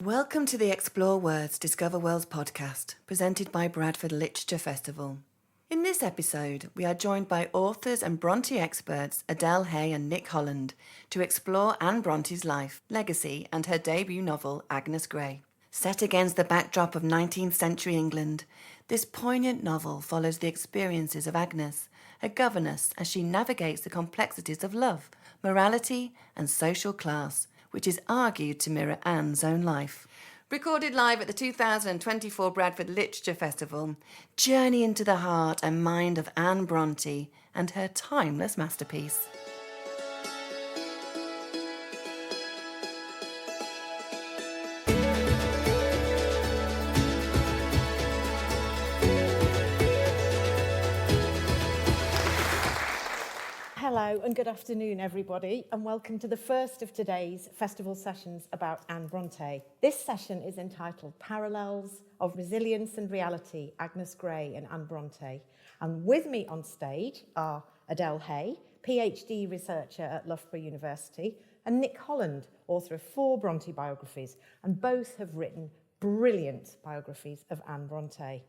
Welcome to the Explore Words, Discover Worlds podcast, presented by Bradford Literature Festival. In this episode, we are joined by authors and Brontë experts Adelle Hay and Nick Holland to explore Anne Brontë's life, legacy, and her debut novel, Agnes Grey. Set against the backdrop of 19th century England, this poignant novel follows the experiences of Agnes, a governess, as she navigates the complexities of love, morality, and social class, which is argued to mirror Anne's own life. Recorded live at the 2024 Bradford Literature Festival, journey into the heart and mind of Anne Brontë and her timeless masterpiece. Hello and good afternoon, everybody, and welcome to the first of today's festival sessions about Anne Brontë. This session is entitled Parallels of Resilience and Reality, Agnes Grey and Anne Brontë. And with me on stage are Adelle Hay, PhD researcher at Loughborough University, and Nick Holland, author of 4 Brontë biographies, and both have written brilliant biographies of Anne Brontë.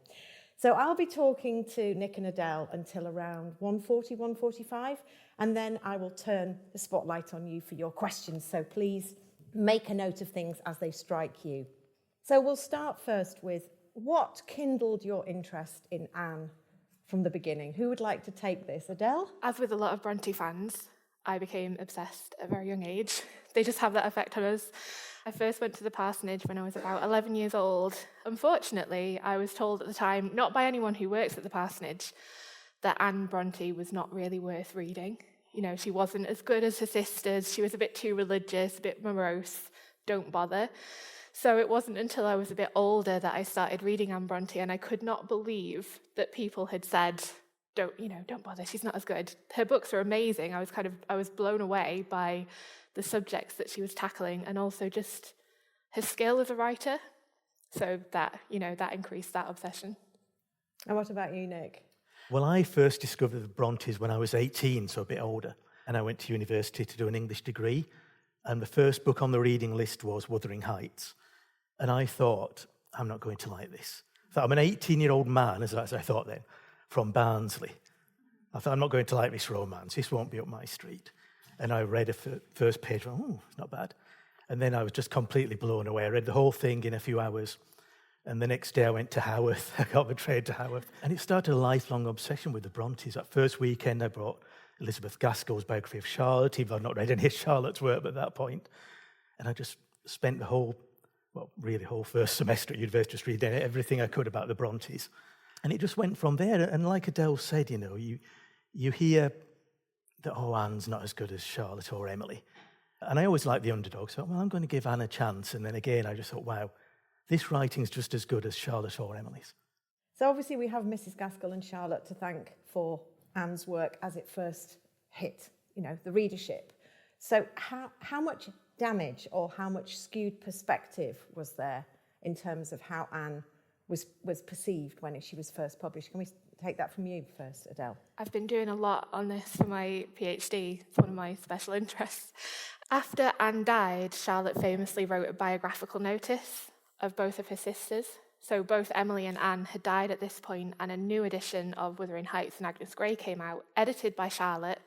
So I'll be talking to Nick and Adelle until around 1:40, 1:45, and then I will turn the spotlight on you for your questions. So please make a note of things as they strike you. So we'll start first with what kindled your interest in Anne from the beginning? Who would like to take this? Adelle? As with a lot of Brontë fans, I became obsessed at a very young age. They just have that effect on us. I first went to the parsonage when I was about 11 years old. Unfortunately, I was told at the time, not by anyone who works at the parsonage, that Anne Brontë was not really worth reading. You know, she wasn't as good as her sisters. She was a bit too religious, a bit morose. Don't bother. So it wasn't until I was a bit older that I started reading Anne Brontë, and I could not believe that people had said, don't bother, she's not as good. Her books are amazing. I was blown away by the subjects that she was tackling, and also just her skill as a writer. So that increased that obsession. And what about you, Nick? Well, I first discovered the Brontës when I was 18, so a bit older, and I went to university to do an English degree, and the first book on the reading list was Wuthering Heights, and I thought, I'm not going to like this. So I'm an 18-year-old man, as I thought then, from Barnsley. I thought, I'm not going to like this romance, this won't be up my street. And I read the first page, it's not bad. And then I was just completely blown away. I read the whole thing in a few hours. And the next day I went to Haworth. I got the train to Haworth. And it started a lifelong obsession with the Brontës. That first weekend I brought Elizabeth Gaskell's biography of Charlotte, even though I'd not read any of Charlotte's work at that point. And I just spent the whole first semester at university just reading everything I could about the Brontës. And it just went from there. And like Adelle said, you hear that, Anne's not as good as Charlotte or Emily. And I always like the underdog, so I'm going to give Anne a chance. And then again, I just thought, wow, this writing's just as good as Charlotte or Emily's. So obviously we have Mrs. Gaskell and Charlotte to thank for Anne's work as it first hit, the readership. So how much damage or how much skewed perspective was there in terms of how Anne was perceived when she was first published? Can we take that from you first, Adelle? I've been doing a lot on this for my PhD. It's one of my special interests. After Anne died, Charlotte famously wrote a biographical notice of both of her sisters. So both Emily and Anne had died at this point, and a new edition of Wuthering Heights and Agnes Grey came out, edited by Charlotte.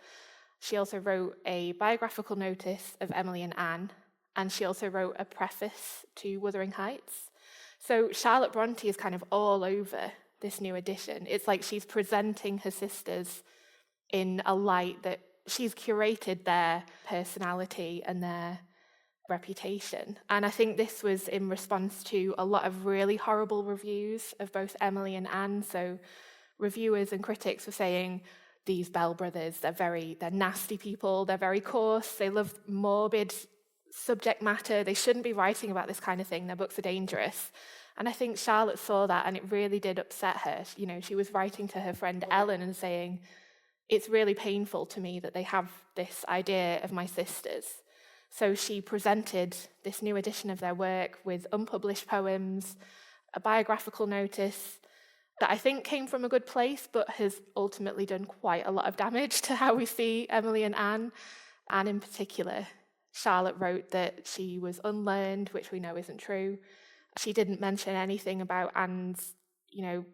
She also wrote a biographical notice of Emily and Anne, and she also wrote a preface to Wuthering Heights. So Charlotte Brontë is kind of all over this new edition. It's like she's presenting her sisters in a light that she's curated their personality and their reputation. And I think this was in response to a lot of really horrible reviews of both Emily and Anne. So reviewers and critics were saying, these Bell brothers, they're nasty people, they're very coarse, they love morbid subject matter, they shouldn't be writing about this kind of thing, their books are dangerous. And I think Charlotte saw that, and it really did upset her. She was writing to her friend Ellen and saying, it's really painful to me that they have this idea of my sisters. So she presented this new edition of their work with unpublished poems, a biographical notice that I think came from a good place, but has ultimately done quite a lot of damage to how we see Emily and Anne. Anne in particular Charlotte wrote that she was unlearned, which we know isn't true. She didn't mention anything about Anne's,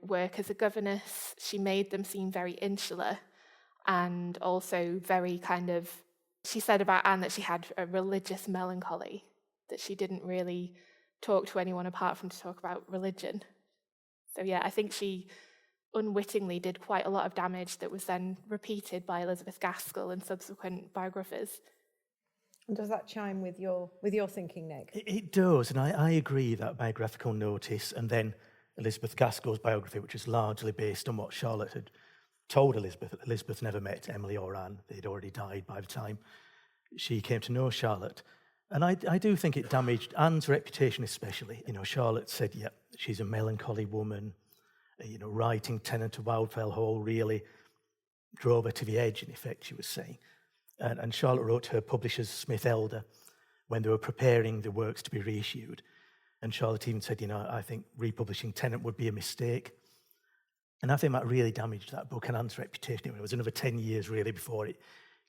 work as a governess. She made them seem very insular and also very she said about Anne that she had a religious melancholy, that she didn't really talk to anyone apart from to talk about religion. So yeah, I think she unwittingly did quite a lot of damage that was then repeated by Elizabeth Gaskell and subsequent biographers. And does that chime with your thinking, Nick? It does, and I agree that biographical notice and then Elizabeth Gaskell's biography, which is largely based on what Charlotte had told Elizabeth. Elizabeth never met Emily or Anne. They'd already died by the time she came to know Charlotte. And I do think it damaged Anne's reputation especially. Charlotte said, she's a melancholy woman. Writing Tenant of Wildfell Hall really drove her to the edge, in effect, she was saying. And Charlotte wrote to her publishers, Smith Elder, when they were preparing the works to be reissued. And Charlotte even said, I think republishing Tenant would be a mistake. And I think that really damaged that book and Anne's reputation. It was another 10 years, really, before it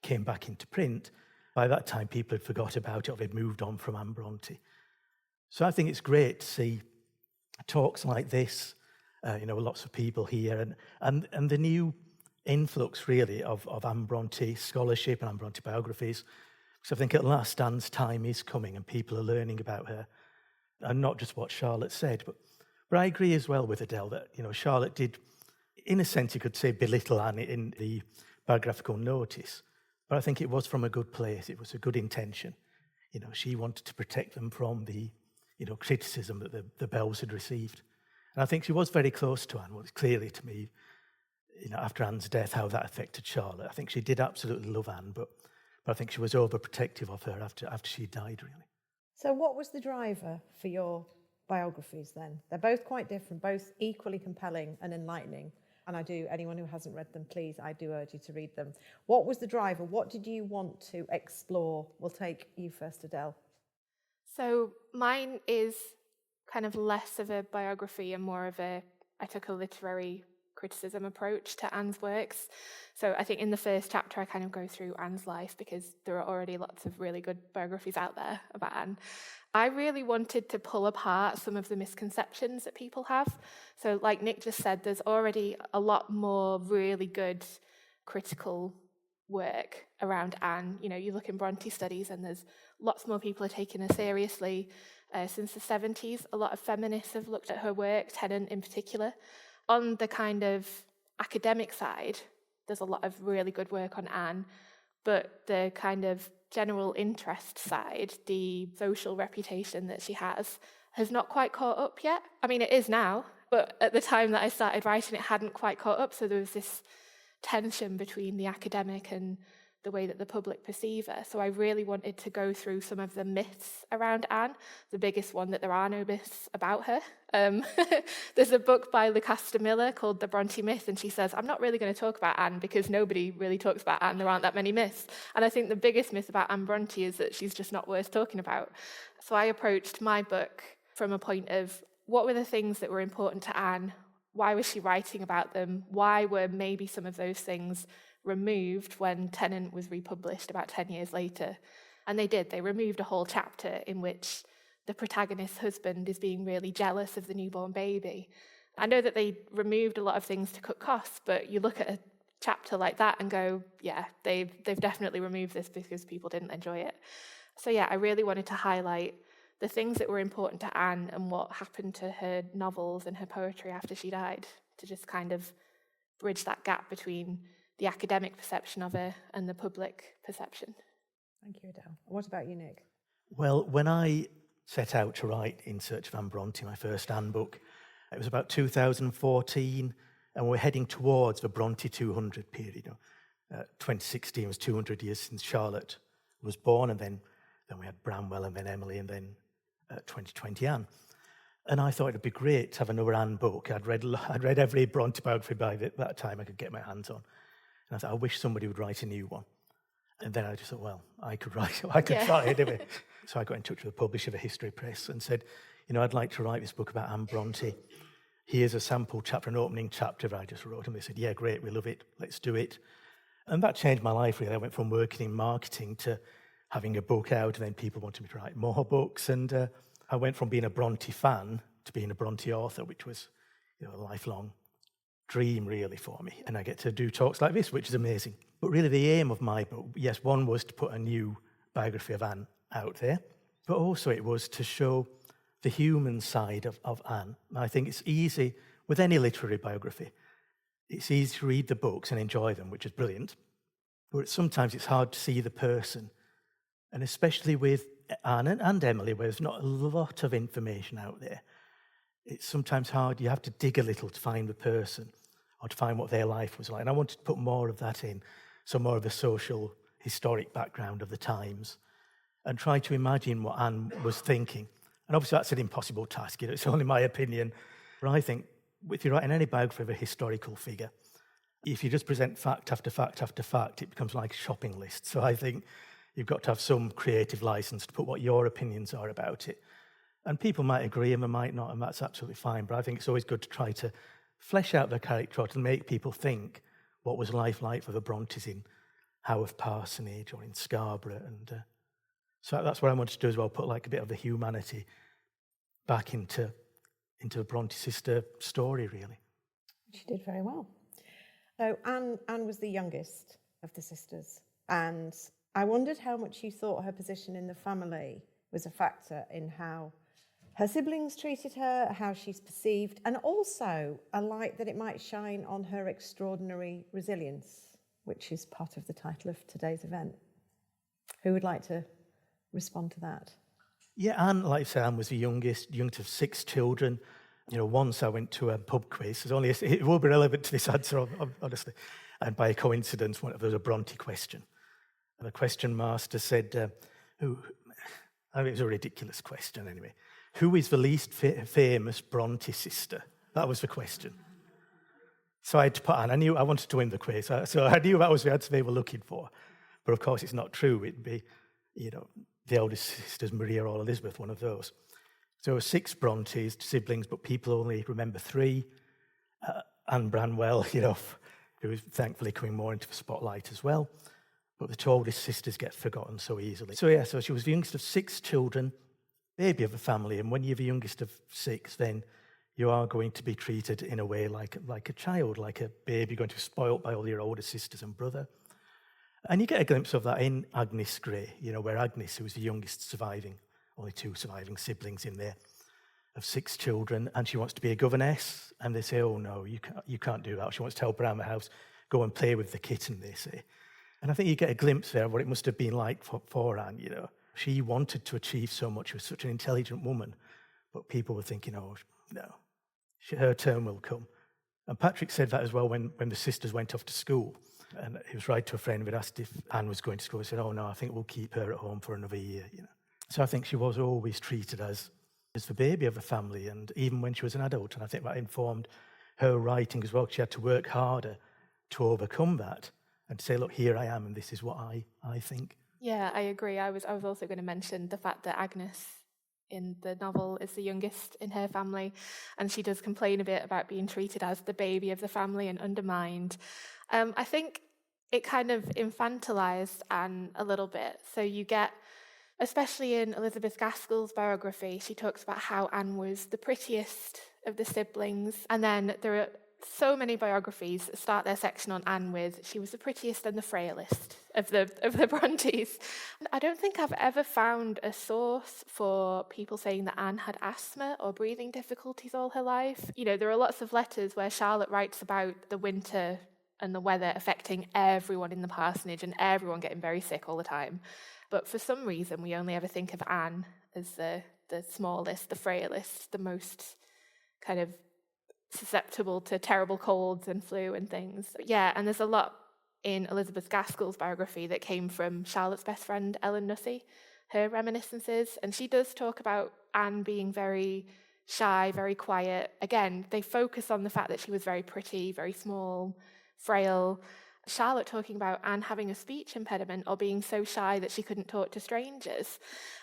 came back into print. By that time, people had forgot about it or they'd moved on from Anne Brontë. So I think it's great to see talks like this, lots of people here, and the new influx, really, of Anne Brontë scholarship and Anne Brontë biographies. Because I think at last Anne's time is coming and people are learning about her. And not just what Charlotte said, but I agree as well with Adelle that, Charlotte did, in a sense, you could say, belittle Anne in the biographical notice. But I think it was from a good place. It was a good intention. She wanted to protect them from the, criticism that the Bells had received. And I think she was very close to Anne. Well, it's clearly to me, after Anne's death, how that affected Charlotte. I think she did absolutely love Anne, but I think she was overprotective of her after she died, really. So what was the driver for your biographies then? They're both quite different, both equally compelling and enlightening. And anyone who hasn't read them, please, I do urge you to read them. What was the driver? What did you want to explore? We'll take you first, Adelle. So mine is kind of less of a biography and more of I took a literary criticism approach to Anne's works. So I think in the first chapter I kind of go through Anne's life because there are already lots of really good biographies out there about Anne. I really wanted to pull apart some of the misconceptions that people have. So like Nick just said, there's already a lot more really good critical work around Anne. You look in Brontë studies and there's lots more people are taking her seriously. Since the 70s, a lot of feminists have looked at her work, Tennant in particular. On the kind of academic side, there's a lot of really good work on Anne, but the kind of general interest side, the social reputation that she has not quite caught up yet. I mean, it is now, but at the time that I started writing, it hadn't quite caught up, so there was this tension between the academic and the way that the public perceive her. So I really wanted to go through some of the myths around Anne, the biggest one that there are no myths about her. There's a book by Lucasta Miller called The Brontë Myth, and she says, I'm not really going to talk about Anne because nobody really talks about Anne. There aren't that many myths. And I think the biggest myth about Anne Brontë is that she's just not worth talking about. So I approached my book from a point of what were the things that were important to Anne? Why was she writing about them? Why were maybe some of those things removed when Tennant was republished about 10 years later? And they did. They removed a whole chapter in which the protagonist's husband is being really jealous of the newborn baby. I know that they removed a lot of things to cut costs, but you look at a chapter like that and go, yeah, they've definitely removed this because people didn't enjoy it. So yeah, I really wanted to highlight the things that were important to Anne and what happened to her novels and her poetry after she died, to just kind of bridge that gap between the academic perception of her and the public perception. Thank you, Adelle. What about you, Nick? Well, when I set out to write In Search of Anne Brontë, my first Anne book, it was about 2014, and we're heading towards the Brontë 200 period. 2016 was 200 years since Charlotte was born, and then we had Branwell, and then Emily, and then 2020 Anne. And I thought it'd be great to have another Anne book. I'd read every Brontë biography by that time I could get my hands on. And I thought, I wish somebody would write a new one. And then I just thought, well, I could try it, didn't I? So I got in touch with the publisher, the History Press, and said, I'd like to write this book about Anne Brontë. Here's a sample chapter, an opening chapter that I just wrote. And they said, yeah, great, we love it, let's do it. And that changed my life, really. I went from working in marketing to having a book out, and then people wanted me to write more books. And I went from being a Brontë fan to being a Brontë author, which was a lifelong dream really for me. And I get to do talks like this, which is amazing. But really the aim of my book, yes, one was to put a new biography of Anne out there, but also it was to show the human side of Anne. And I think it's easy, with any literary biography, it's easy to read the books and enjoy them, which is brilliant, but sometimes it's hard to see the person. And especially with Anne and Emily, where there's not a lot of information out there, it's sometimes hard. You have to dig a little to find the person or to find what their life was like. And I wanted to put more of that in, so more of the social, historic background of the times, and try to imagine what Anne was thinking. And obviously that's an impossible task, it's only my opinion. But I think if you're writing any biography of a historical figure, if you just present fact after fact after fact, it becomes like a shopping list. So I think you've got to have some creative license to put what your opinions are about it. And people might agree and they might not, and that's absolutely fine. But I think it's always good to try to flesh out the character or to make people think what was life like for the Brontes in Haworth Parsonage or in Scarborough. And so that's what I wanted to do as well, put like a bit of the humanity back into the Bronte sister story, really. She did very well. So Anne was the youngest of the sisters, and I wondered how much you thought her position in the family was a factor in how her siblings treated her, how she's perceived, and also a light that it might shine on her extraordinary resilience, which is part of the title of today's event. Who would like to respond to that? Yeah, Anne, like I say, Anne was the youngest of 6 children. Once I went to a pub quiz. It will be relevant to this answer, honestly. And by coincidence, there was a Bronte question. And the question master said, it was a ridiculous question anyway. Who is the least famous Bronte sister? That was the question. So I had to put Anne. I wanted to win the quiz. So I knew that was the answer they were looking for. But of course, it's not true. It'd be, the eldest sisters, Maria or Elizabeth, one of those. So there were 6 Brontes siblings, but people only remember 3. Anne Branwell, who is thankfully coming more into the spotlight as well. But the 2 oldest sisters get forgotten so easily. So she was the youngest of 6 children, baby of a family. And when you're the youngest of 6, then you are going to be treated in a way like a child, like a baby, going to be spoilt by all your older sisters and brother. And you get a glimpse of that in Agnes Grey, where Agnes, who was the youngest surviving, only 2 surviving siblings in there, of 6 children, and she wants to be a governess, and they say, oh no, you can't do that. She wants to help around the house, go and play with the kitten, they say. And I think you get a glimpse there of what it must have been like for Anne, She wanted to achieve so much. She was such an intelligent woman, but people were thinking, oh, no, her turn will come. And Patrick said that as well when the sisters went off to school. And he was right to a friend who had asked if Anne was going to school. He said, oh no, I think we'll keep her at home for another year, So I think she was always treated as the baby of the family, and even when she was an adult. And I think that informed her writing as well. She had to work harder to overcome that and to say, look, here I am, and this is what I think. Yeah, I agree. I was also going to mention the fact that Agnes in the novel is the youngest in her family, and she does complain a bit about being treated as the baby of the family and undermined. I think it kind of infantilized Anne a little bit. So you get, especially in Elizabeth Gaskell's biography, she talks about how Anne was the prettiest of the siblings. And then there are so many biographies that start their section on Anne with, she was the prettiest and the frailest of the Brontes. I don't think I've ever found a source for people saying that Anne had asthma or breathing difficulties all her life. There are lots of letters where Charlotte writes about the winter and the weather affecting everyone in the parsonage and everyone getting very sick all the time. But for some reason, we only ever think of Anne as the smallest, the frailest, the most kind of susceptible to terrible colds and flu and things. Yeah, and there's a lot in Elizabeth Gaskell's biography that came from Charlotte's best friend, Ellen Nussey, her reminiscences. And she does talk about Anne being very shy, very quiet. Again, they focus on the fact that she was very pretty, very small, frail. Charlotte talking about Anne having a speech impediment or being so shy that she couldn't talk to strangers.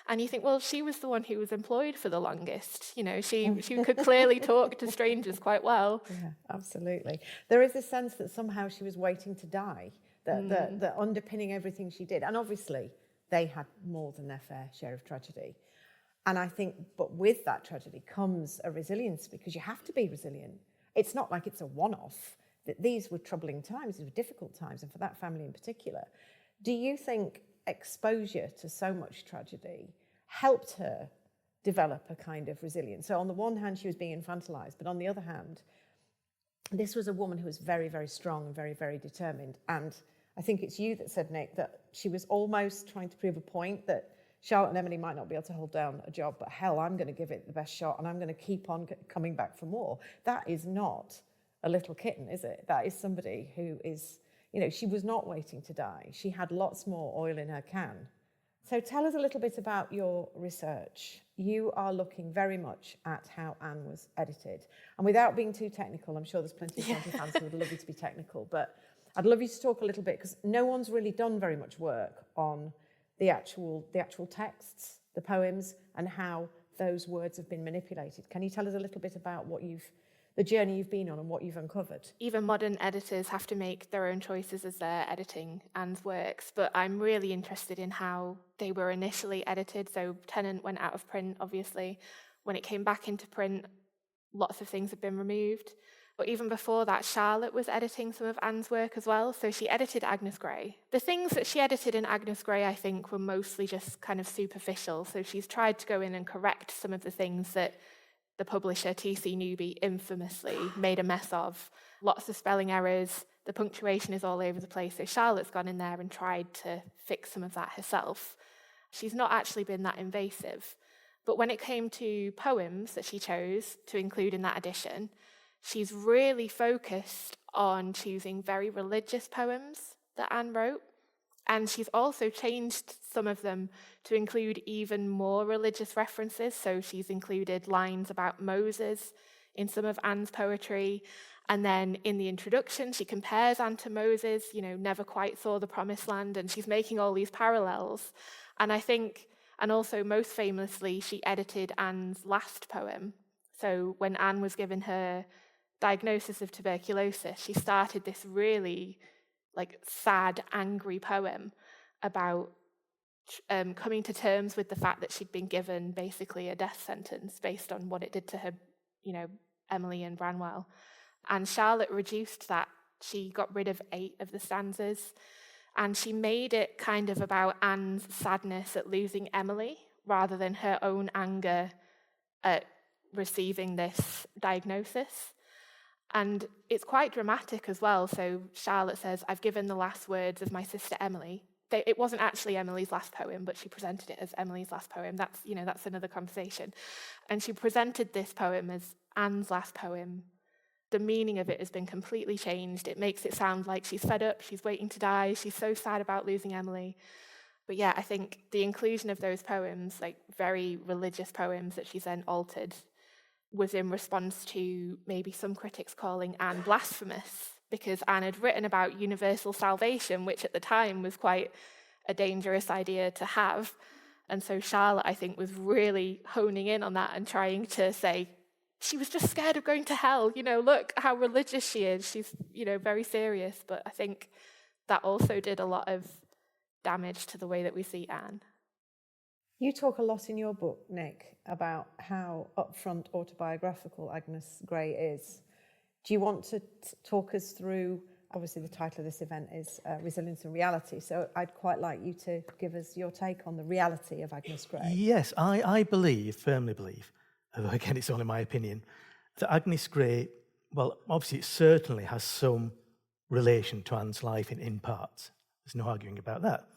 And you think, well, she was the one who was employed for the longest. She could clearly talk to strangers quite well. Yeah, absolutely. There is a sense that somehow she was waiting to die, that underpinning everything she did. And obviously, they had more than their fair share of tragedy. And I think, but with that tragedy comes a resilience, because you have to be resilient. It's not like it's a one-off, that these were troubling times, these were difficult times, and for that family in particular. Do you think exposure to so much tragedy helped her develop a kind of resilience? So on the one hand, she was being infantilized, but on the other hand, this was a woman who was very, very strong and very, very determined. And I think it's you that said, Nick, that she was almost trying to prove a point that Charlotte and Emily might not be able to hold down a job, but hell, I'm going to give it the best shot and I'm going to keep on coming back for more. That is not a little kitten, is it? That is somebody who is, she was not waiting to die. She had lots more oil in her can. So tell us a little bit about your research. You are looking very much at how Anne was edited. And without being too technical, I'm sure there's plenty of fans who would love you to be technical, but I'd love you to talk a little bit, because no one's really done very much work on the actual texts, the poems, and how those words have been manipulated. Can you tell us a little bit about the journey you've been on and what you've uncovered? Even modern editors have to make their own choices as they're editing Anne's works, but I'm really interested in how they were initially edited. So Tennant went out of print, obviously. When it came back into print, lots of things have been removed. But even before that, Charlotte was editing some of Anne's work as well. So she edited Agnes Grey. The things that she edited in Agnes Grey, I think, were mostly just kind of superficial. So she's tried to go in and correct some of the things that the publisher, T.C. Newby, infamously made a mess of. Lots of spelling errors. The punctuation is all over the place. So Charlotte's gone in there and tried to fix some of that herself. She's not actually been that invasive. But when it came to poems that she chose to include in that edition, she's really focused on choosing very religious poems that Anne wrote. And she's also changed some of them to include even more religious references. So she's included lines about Moses in some of Anne's poetry. And then in the introduction, she compares Anne to Moses, never quite saw the promised land. And she's making all these parallels. And I think, and also most famously, she edited Anne's last poem. So when Anne was given her diagnosis of tuberculosis, she started this really sad, angry poem about coming to terms with the fact that she'd been given basically a death sentence based on what it did to her, Emily and Branwell. And Charlotte reduced that. She got rid of 8 of the stanzas, and she made it kind of about Anne's sadness at losing Emily rather than her own anger at receiving this diagnosis. And it's quite dramatic as well. So Charlotte says, "I've given the last words of my sister Emily." It wasn't actually Emily's last poem, but she presented it as Emily's last poem. That's another conversation. And she presented this poem as Anne's last poem. The meaning of it has been completely changed. It makes it sound like she's fed up, she's waiting to die, she's so sad about losing Emily. But yeah, I think the inclusion of those poems, very religious poems that she's then altered, was in response to maybe some critics calling Anne blasphemous, because Anne had written about universal salvation, which at the time was quite a dangerous idea to have. And so Charlotte, I think, was really honing in on that and trying to say, she was just scared of going to hell. Look how religious she is. She's, very serious. But I think that also did a lot of damage to the way that we see Anne. You talk a lot in your book, Nick, about how upfront autobiographical Agnes Grey is. Do you want to talk us through, obviously the title of this event is Resilience and Reality, so I'd quite like you to give us your take on the reality of Agnes Grey. Yes, I firmly believe, although again it's only my opinion, that Agnes Grey, well, obviously it certainly has some relation to Anne's life in parts. There's no arguing about that.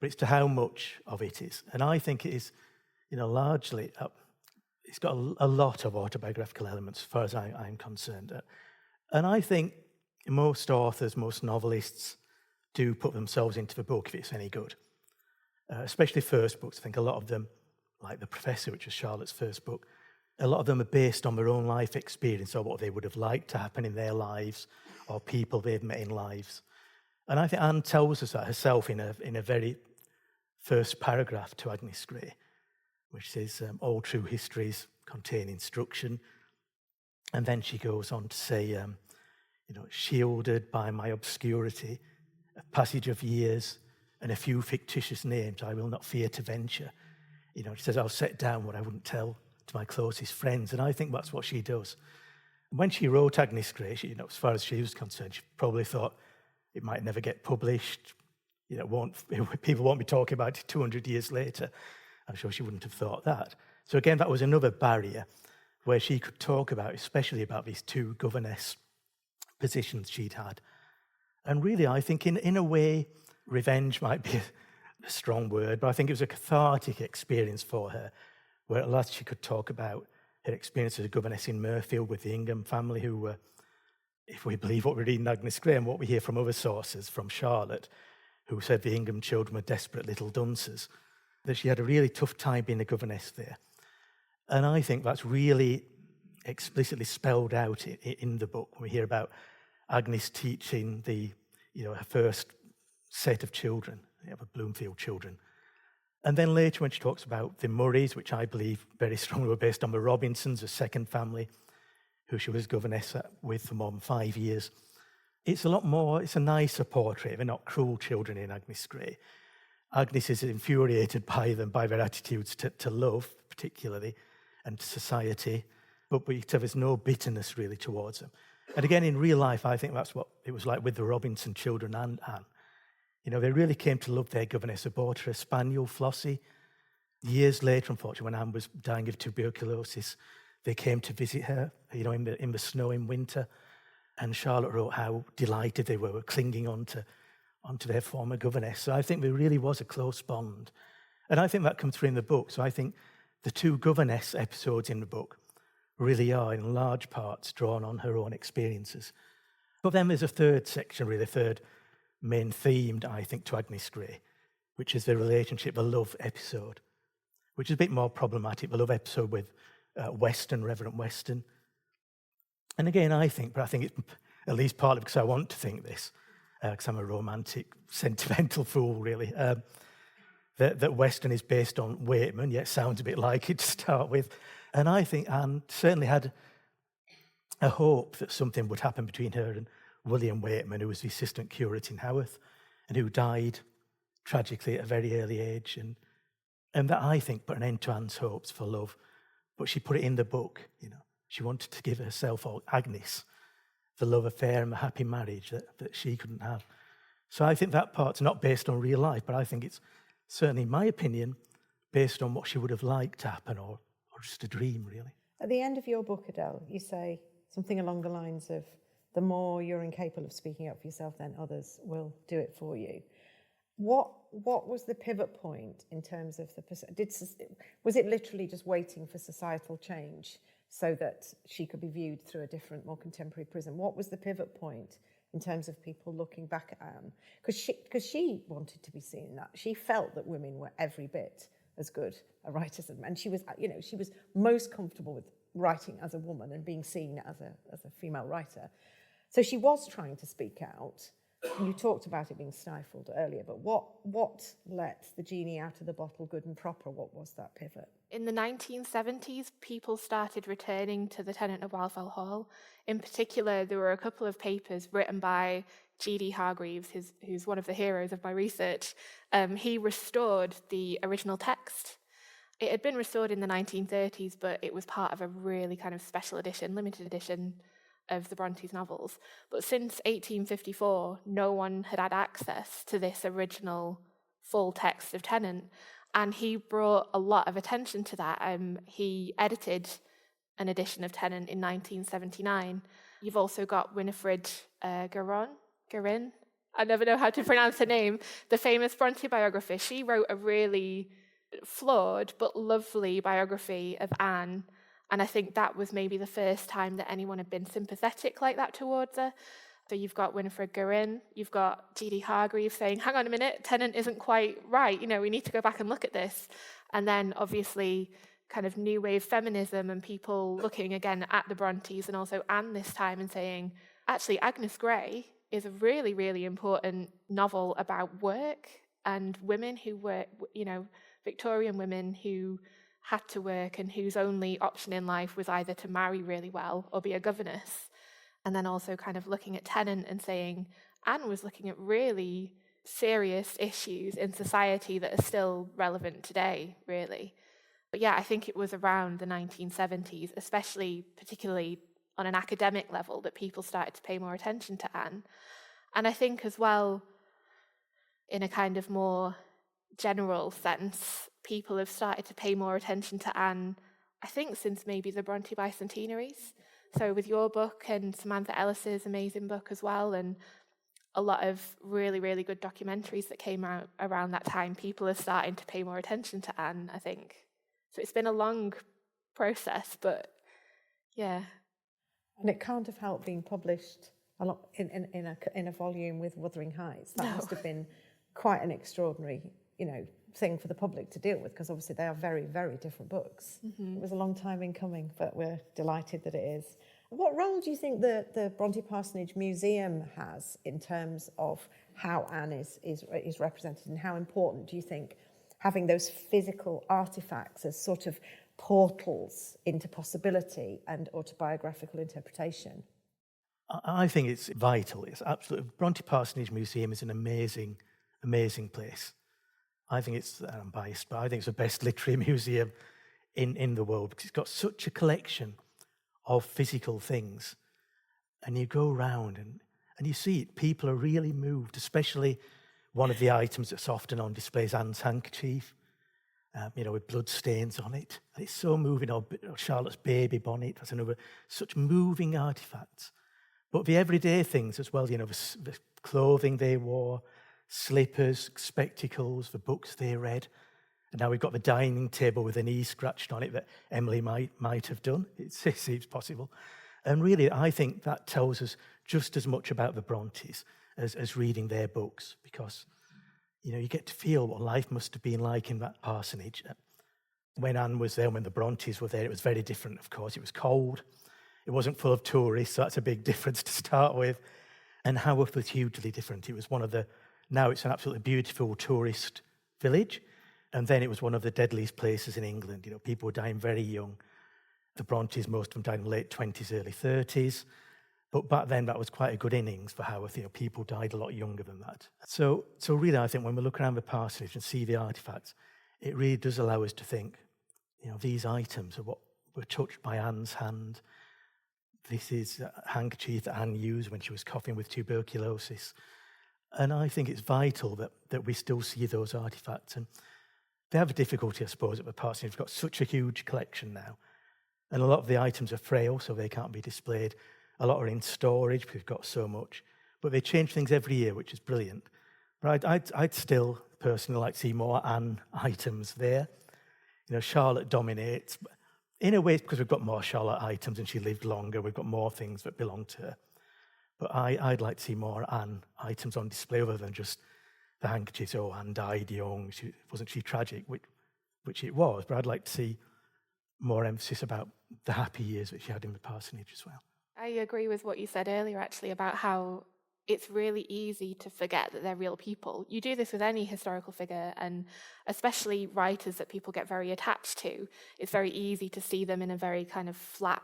But it's to how much of it is. And I think it is, largely, it's got a lot of autobiographical elements as far as I'm concerned. And I think most authors, most novelists do put themselves into the book if it's any good. Especially first books. I think a lot of them, like The Professor, which was Charlotte's first book, a lot of them are based on their own life experience or what they would have liked to happen in their lives or people they've met in lives. And I think Anne tells us that herself in a very first paragraph to Agnes Grey, which says, all true histories contain instruction. And then she goes on to say, shielded by my obscurity, a passage of years and a few fictitious names I will not fear to venture. She says, I'll set down what I wouldn't tell to my closest friends. And I think that's what she does. When she wrote Agnes Grey, as far as she was concerned, she probably thought it might never get published. People won't be talking about it 200 years later. I'm sure she wouldn't have thought that. So again, that was another barrier where she could talk about, especially about these two governess positions she'd had. And really, I think in a way, revenge might be a strong word, but I think it was a cathartic experience for her, where at last she could talk about her experience as a governess in Mirfield with the Ingham family, who were, if we believe what we read in Agnes Grey and what we hear from other sources, from Charlotte, who said the Ingham children were desperate little dunces, that she had a really tough time being a governess there. And I think that's really explicitly spelled out in the book when we hear about Agnes teaching her first set of children, the Bloomfield children. And then later when she talks about the Murrays, which I believe very strongly were based on the Robinsons, a second family, who she was governess with for more than 5 years. It's a nicer portrait. They're not cruel children in Agnes Grey. Agnes is infuriated by them, by their attitudes to love, particularly, and to society, but there's no bitterness really towards them. And again, in real life, I think that's what it was like with the Robinson children and Anne. They really came to love their governess. They bought her a spaniel, Flossie. Years later, unfortunately, when Anne was dying of tuberculosis, they came to visit her, in the snow in winter. And Charlotte wrote how delighted they were clinging onto their former governess. So I think there really was a close bond. And I think that comes through in the book. So I think the two governess episodes in the book really are, in large parts, drawn on her own experiences. But then there's a third section, really, a third main theme, I think, to Agnes Grey, which is the relationship, the love episode, which is a bit more problematic, the love episode with Reverend Weston. And again, I think it's at least partly because I want to think this, because I'm a romantic, sentimental fool, really, that Weston is based on Wakeman, yet sounds a bit like it to start with. And I think Anne certainly had a hope that something would happen between her and William Wakeman, who was the assistant curate in Haworth, and who died tragically at a very early age. And that, I think, put an end to Anne's hopes for love. But she put it in the book, She wanted to give herself, or Agnes, the love affair and the happy marriage that she couldn't have. So I think that part's not based on real life, but I think it's certainly, in my opinion, based on what she would have liked to happen, or just a dream, really. At the end of your book, Adelle, you say something along the lines of, the more you're incapable of speaking up for yourself, then others will do it for you. What was the pivot point in terms of was it literally just waiting for societal change so that she could be viewed through a different, more contemporary prism? What was the pivot point in terms of people looking back at Anne? Because she wanted to be seen that. She felt that women were every bit as good a writer as men. And she was most comfortable with writing as a woman and being seen as a female writer. So she was trying to speak out. You talked about it being stifled earlier, but what let the genie out of the bottle good and proper? What was that pivot? In the 1970s, people started returning to the Tenant of Wildfell Hall. In particular, there were a couple of papers written by G.D. Hargreaves, who's one of the heroes of my research. He restored the original text. It had been restored in the 1930s, but it was part of a really kind of special edition, limited edition of the Brontes novels. But since 1854, no one had had access to this original full text of Tennant, and he brought a lot of attention to that. He edited an edition of Tennant in 1979. You've also got Winifred Guerin, I never know how to pronounce her name, the famous Bronte biographer. She wrote a really flawed but lovely biography of Anne, and I think that was maybe the first time that anyone had been sympathetic like that towards her. So you've got Winifred Guerin, you've got G.D. Hargreaves saying, hang on a minute, Tennant isn't quite right, we need to go back and look at this. And then obviously kind of new wave feminism and people looking again at the Brontes and also Anne this time and saying, actually, Agnes Grey is a really, really important novel about work and women who work, Victorian women who had to work and whose only option in life was either to marry really well or be a governess. And then also kind of looking at Tennant and saying Anne was looking at really serious issues in society that are still relevant today, really. But yeah, I think it was around the 1970s, particularly on an academic level, that people started to pay more attention to Anne. And I think as well, in a kind of more general sense, people have started to pay more attention to Anne, I think, since maybe the Brontë bicentenaries. So with your book and Samantha Ellis's amazing book as well, and a lot of really, really good documentaries that came out around that time, people are starting to pay more attention to Anne, I think. So it's been a long process, but yeah. And it can't have helped being published a lot in a volume with Wuthering Heights. That must have been quite an extraordinary, thing for the public to deal with, because obviously they are very, very different books. Mm-hmm. It was a long time in coming, but we're delighted that it is. What role do you think the Brontë Parsonage Museum has in terms of how Anne is represented, and how important do you think having those physical artefacts as sort of portals into possibility and autobiographical interpretation? I think it's vital. It's absolutely. Brontë Parsonage Museum is an amazing, amazing place. I think I'm biased, but I think it's the best literary museum in the world, because it's got such a collection of physical things. And you go around and you see it. People are really moved, especially one of the items that's often on display is Anne's handkerchief, with blood stains on it. And it's so moving. Or Charlotte's baby bonnet, that's another, such moving artifacts. But the everyday things as well, the clothing they wore, slippers, spectacles, the books they read. And now we've got the dining table with an E scratched on it that Emily might have done. It seems possible. And really, I think that tells us just as much about the Brontës as reading their books, because, you get to feel what life must have been like in that parsonage. When Anne was there, when the Brontës were there, it was very different, of course. It was cold. It wasn't full of tourists, so that's a big difference to start with. And Haworth was hugely different. It was now it's an absolutely beautiful tourist village. And then it was one of the deadliest places in England. People were dying very young. The Brontës, most of them died in late 20s, early 30s. But back then, that was quite a good innings for Haworth. People died a lot younger than that. So really, I think when we look around the parsonage and see the artefacts, it really does allow us to think, these items are what were touched by Anne's hand. This is a handkerchief that Anne used when she was coughing with tuberculosis. And I think it's vital that we still see those artefacts. And they have a difficulty, I suppose, at the parsonage. We've got such a huge collection now. And a lot of the items are frail, so they can't be displayed. A lot are in storage, because we've got so much. But they change things every year, which is brilliant. But I'd still personally like to see more Anne items there. Charlotte dominates. In a way, it's because we've got more Charlotte items and she lived longer. We've got more things that belong to her. But I'd like to see more Anne items on display other than just the handkerchiefs. Oh, Anne died young. Wasn't she tragic? Which it was. But I'd like to see more emphasis about the happy years that she had in the parsonage as well. I agree with what you said earlier, actually, about how it's really easy to forget that they're real people. You do this with any historical figure, and especially writers that people get very attached to. It's very easy to see them in a very kind of flat,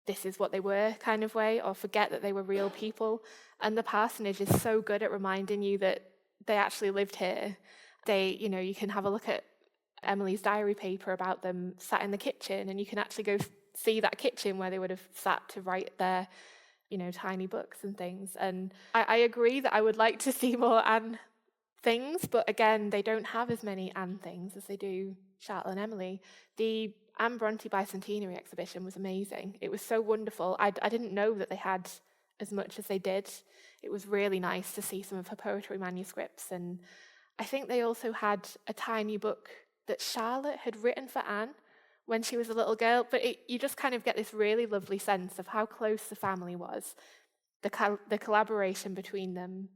this is what they were kind of way, or forget that they were real people. And the parsonage is so good at reminding you that they actually lived here. You can have a look at Emily's diary paper about them sat in the kitchen, and you can actually go see that kitchen where they would have sat to write their tiny books and things. And I agree that I would like to see more Anne things, but again, they don't have as many Anne things as they do Charlotte and Emily. The Anne Brontë bicentenary exhibition was amazing. It was so wonderful. I didn't know that they had as much as they did. It was really nice to see some of her poetry manuscripts, and I think they also had a tiny book that Charlotte had written for Anne when she was a little girl, but you just kind of get this really lovely sense of how close the family was, the collaboration between them,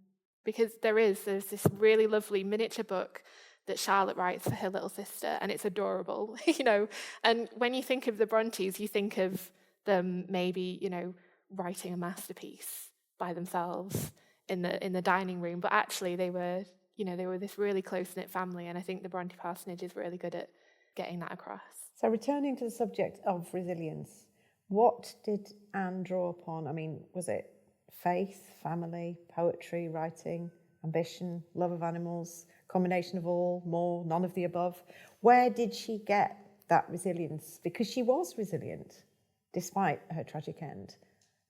because there's this really lovely miniature book that Charlotte writes for her little sister, and it's adorable, and when you think of the Brontës, you think of them maybe, writing a masterpiece by themselves in the dining room, but actually they were this really close-knit family, and I think the Brontë Parsonage is really good at getting that across. So returning to the subject of resilience, what did Anne draw upon? I mean, was it faith, family, poetry, writing, ambition, love of animals, combination of all, more, none of the above. Where did she get that resilience? Because she was resilient despite her tragic end.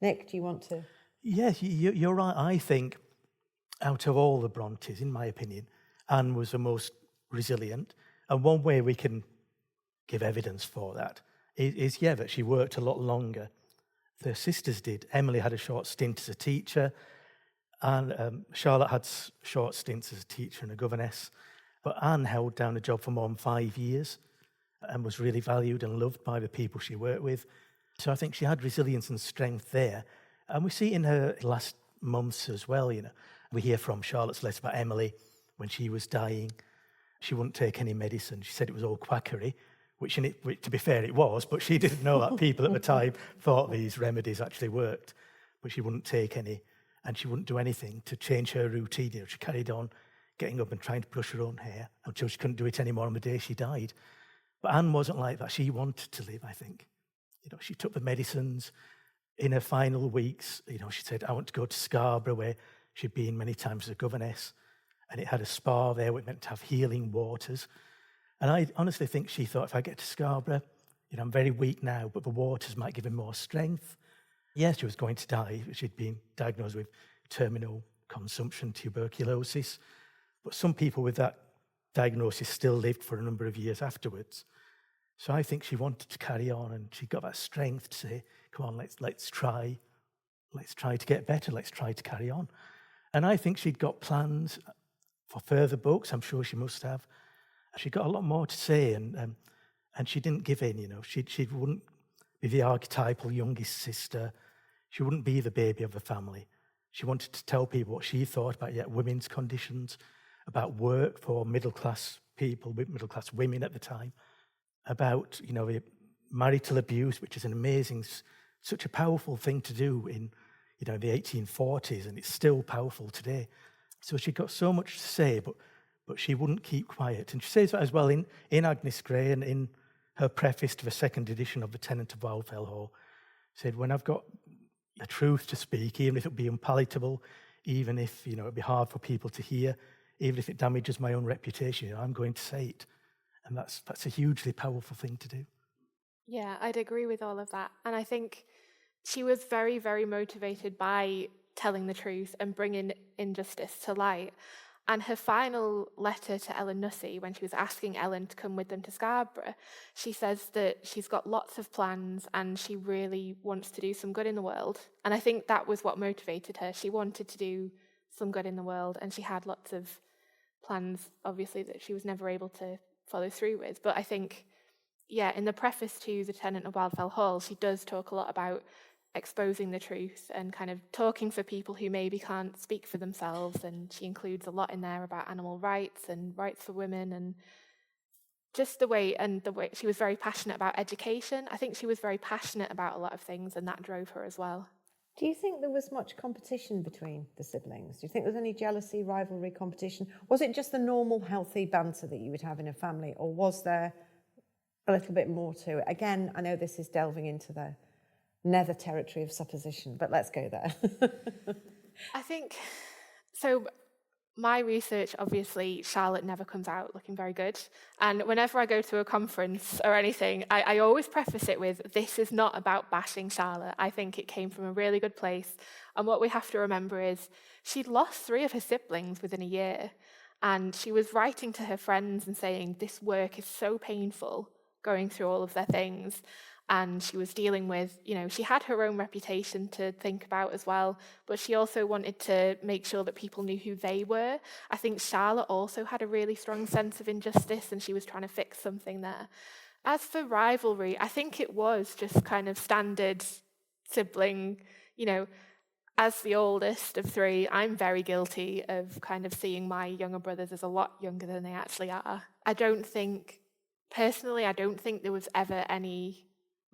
Nick, do you want to? Yes, you're right. I think out of all the Brontes, in my opinion, Anne was the most resilient. And one way we can give evidence for that is that she worked a lot longer than her sisters did. Emily had a short stint as a teacher, and Charlotte had short stints as a teacher and a governess. But Anne held down a job for more than 5 years and was really valued and loved by the people she worked with. So I think she had resilience and strength there. And we see it in her last months as well, We hear from Charlotte's letter about Emily when she was dying. She wouldn't take any medicine. She said it was all quackery, which to be fair, it was, but she didn't know that people at the time thought these remedies actually worked. But she wouldn't take any, and she wouldn't do anything to change her routine. She carried on getting up and trying to brush her own hair until she couldn't do it anymore on the day she died. But Anne wasn't like that. She wanted to live, I think. She took the medicines. In her final weeks, she said, I want to go to Scarborough, where she'd been many times as a governess, and it had a spa there which meant to have healing waters. And I honestly think she thought, if I get to Scarborough, I'm very weak now, but the waters might give me more strength. Yes, she was going to die. She'd been diagnosed with terminal consumption, tuberculosis. But some people with that diagnosis still lived for a number of years afterwards. So I think she wanted to carry on, and she got that strength to say, come on, let's try to get better, let's try to carry on. And I think she'd got plans for further books. I'm sure she must have. She got a lot more to say, and she didn't give in. She wouldn't be the archetypal youngest sister. She wouldn't be the baby of the family. She wanted to tell people what she thought about women's conditions, about work for middle-class people, middle-class women at the time, about the marital abuse, which is an amazing, such a powerful thing to do in the 1840s, and it's still powerful today. So she got so much to say, but she wouldn't keep quiet. And she says that as well in Agnes Grey and in her preface to the second edition of The Tenant of Wildfell Hall. Said, when I've got the truth to speak, even if it be unpalatable, even if it'd be hard for people to hear, even if it damages my own reputation, I'm going to say it. And that's a hugely powerful thing to do. Yeah, I'd agree with all of that. And I think she was very, very motivated by telling the truth and bringing injustice to light. And her final letter to Ellen Nussey, when she was asking Ellen to come with them to Scarborough, she says that she's got lots of plans and she really wants to do some good in the world. And I think that was what motivated her. She wanted to do some good in the world, and she had lots of plans, obviously, that she was never able to follow through with. But I think, in the preface to The Tenant of Wildfell Hall, she does talk a lot about exposing the truth and kind of talking for people who maybe can't speak for themselves. And she includes a lot in there about animal rights and rights for women, and just the way she was very passionate about education. I think she was very passionate about a lot of things, and that drove her as well. Do you think there was much competition between the siblings? Do you think there was any jealousy, rivalry, competition? Was it just the normal healthy banter that you would have in a family, or was there a little bit more to it? Again, I know this is delving into the nether territory of supposition, but let's go there. I think, so my research, obviously, Charlotte never comes out looking very good. And whenever I go to a conference or anything, I always preface it with, this is not about bashing Charlotte. I think it came from a really good place. And what we have to remember is she'd lost 3 of her siblings within a year. And she was writing to her friends and saying, this work is so painful, going through all of their things. And she was dealing with, she had her own reputation to think about as well, but she also wanted to make sure that people knew who they were. I think Charlotte also had a really strong sense of injustice, and she was trying to fix something there. As for rivalry, I think it was just kind of standard sibling, as the oldest of 3, I'm very guilty of kind of seeing my younger brothers as a lot younger than they actually are. I don't think there was ever any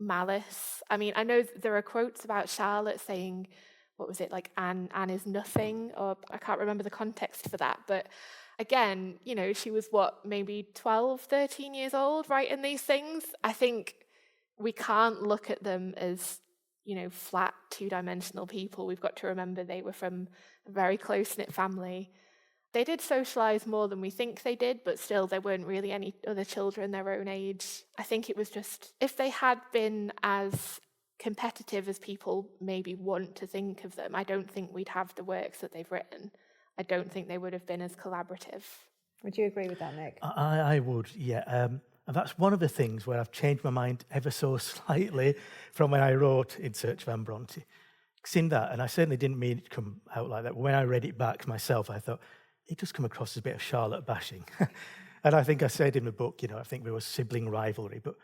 malice. I mean, I know there are quotes about Charlotte saying, what was it, like Anne is nothing, or I can't remember the context for that, but again, she was maybe 12, 13 years old writing these things. I think we can't look at them as, flat 2-dimensional people. We've got to remember they were from a very close-knit family, They did socialise more than we think they did, but still there weren't really any other children their own age. I think it was just, if they had been as competitive as people maybe want to think of them, I don't think we'd have the works that they've written. I don't think they would have been as collaborative. Would you agree with that, Nick? I would, yeah. And that's one of the things where I've changed my mind ever so slightly from when I wrote In Search of Anne Brontë. Because in that, and I certainly didn't mean it to come out like that, but when I read it back myself, I thought, it does come across as a bit of Charlotte bashing. And I think I said in the book, I think there was sibling rivalry, but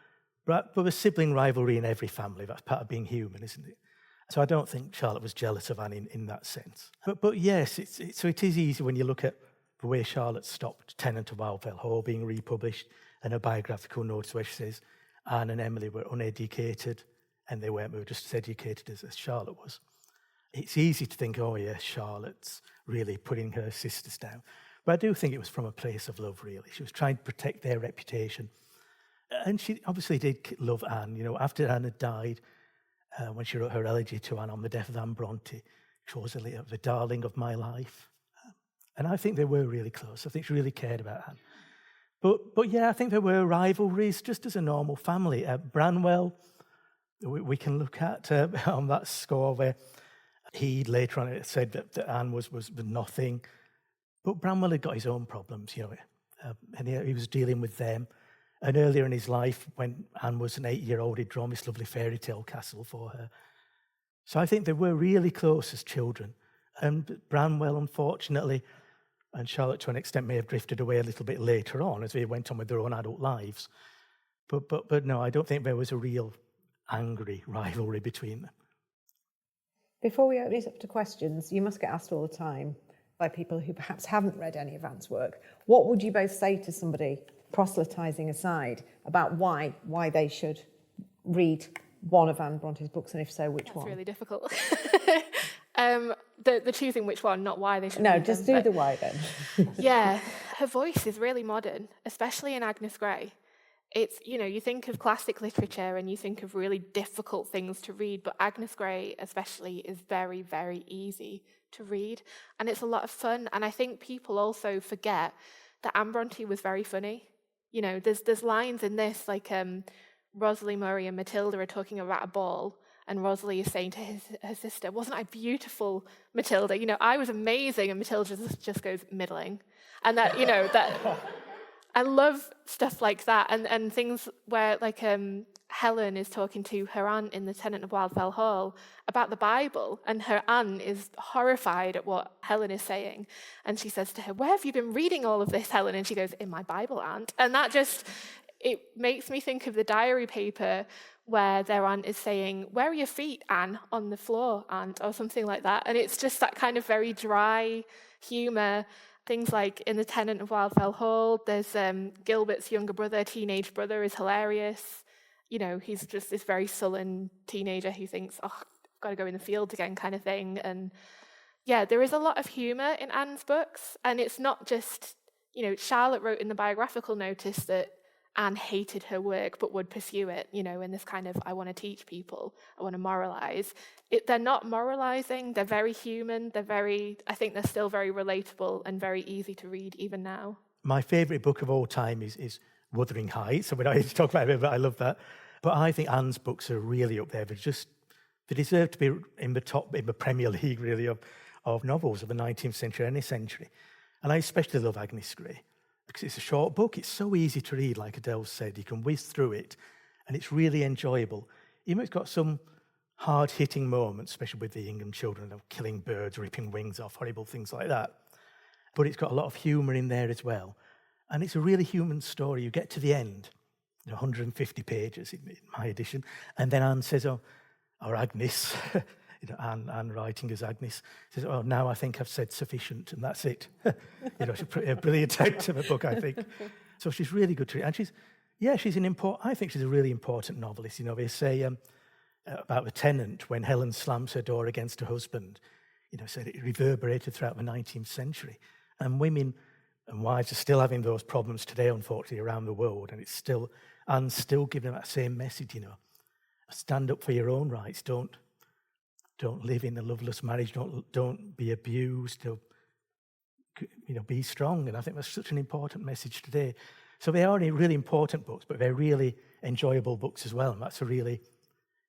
there's sibling rivalry in every family. That's part of being human, isn't it? So I don't think Charlotte was jealous of Anne in that sense. But yes, so it is easy when you look at the way Charlotte stopped Tenant of Wildfell Hall being republished, and a biographical notice where she says Anne and Emily were uneducated, and they were just as educated as Charlotte was. It's easy to think, oh yes, Charlotte's really putting her sisters down. But I do think it was from a place of love, really. She was trying to protect their reputation. And she obviously did love Anne. After Anne had died, when she wrote her elegy to Anne on the death of Anne Brontë, she was the darling of my life. And I think they were really close. I think she really cared about Anne. But yeah, I think there were rivalries just as a normal family. Branwell, we can look at on that score where he later on said that Anne was nothing. But Branwell had got his own problems, and he was dealing with them. And earlier in his life, when Anne was an 8-year-old, he'd drawn this lovely fairy tale castle for her. So I think they were really close as children. And Branwell, unfortunately, and Charlotte to an extent may have drifted away a little bit later on as they went on with their own adult lives. But no, I don't think there was a real angry rivalry between them. Before we open it up to questions, you must get asked all the time by people who perhaps haven't read any of Anne's work. What would you both say to somebody, proselytising aside, about why they should read one of Anne Bronte's books, and if so, which one? That's really difficult. The choosing which one, not why they should No, read just them, do the why then. Yeah, her voice is really modern, especially in Agnes Grey. It's, you think of classic literature and you think of really difficult things to read, but Agnes Grey especially is very, very easy to read, and it's a lot of fun. And I think people also forget that Anne Brontë was very funny. There's lines in this, like Rosalie Murray and Matilda are talking about a ball, and Rosalie is saying to her sister, "Wasn't I beautiful, Matilda? I was amazing," and Matilda just goes, "Middling." And that, that... I love stuff like that, and things where, like, Helen is talking to her aunt in the Tenant of Wildfell Hall about the Bible, and her aunt is horrified at what Helen is saying. And she says to her, "Where have you been reading all of this, Helen?" And she goes, "In my Bible, aunt." And that it makes me think of the diary paper where their aunt is saying, "Where are your feet, Anne?" "On the floor, aunt," or something like that. And it's just that kind of very dry humour. Things like in the Tenant of Wildfell Hall, there's Gilbert's younger brother, teenage brother, is hilarious. He's just this very sullen teenager who thinks, "Oh, I've got to go in the field again," kind of thing. And yeah, there is a lot of humour in Anne's books. And it's not just, Charlotte wrote in the biographical notice that Anne hated her work but would pursue it, in this kind of, I want to teach people, I want to moralise. They're not moralising, they're very human, I think they're still very relatable and very easy to read even now. My favourite book of all time is Wuthering Heights. I mean, I used to talk about it, but I love that. But I think Anne's books are really up there. They deserve to be in the Premier League, really, of novels of the 19th century, any century. And I especially love Agnes Grey, because it's a short book. It's so easy to read, like Adelle said. You can whiz through it, and it's really enjoyable. It's got some hard-hitting moments, especially with the Ingham children, killing birds, ripping wings off, horrible things like that. But it's got a lot of humour in there as well. And it's a really human story. You get to the end, 150 pages in my edition, and then Anne says, or Agnes, Anne writing as Agnes, says, "Oh, now I think I've said sufficient," and that's it. She's a brilliant end to the book, I think. So she's really good to read. And I think she's a really important novelist. They say about the Tenant, when Helen slams her door against her husband, said it reverberated throughout the 19th century. And women and wives are still having those problems today, unfortunately, around the world. And Anne's still giving that same message, stand up for your own rights. Don't live in a loveless marriage. Don't be abused. be strong. And I think that's such an important message today. So they are really important books, but they're really enjoyable books as well. And that's a really,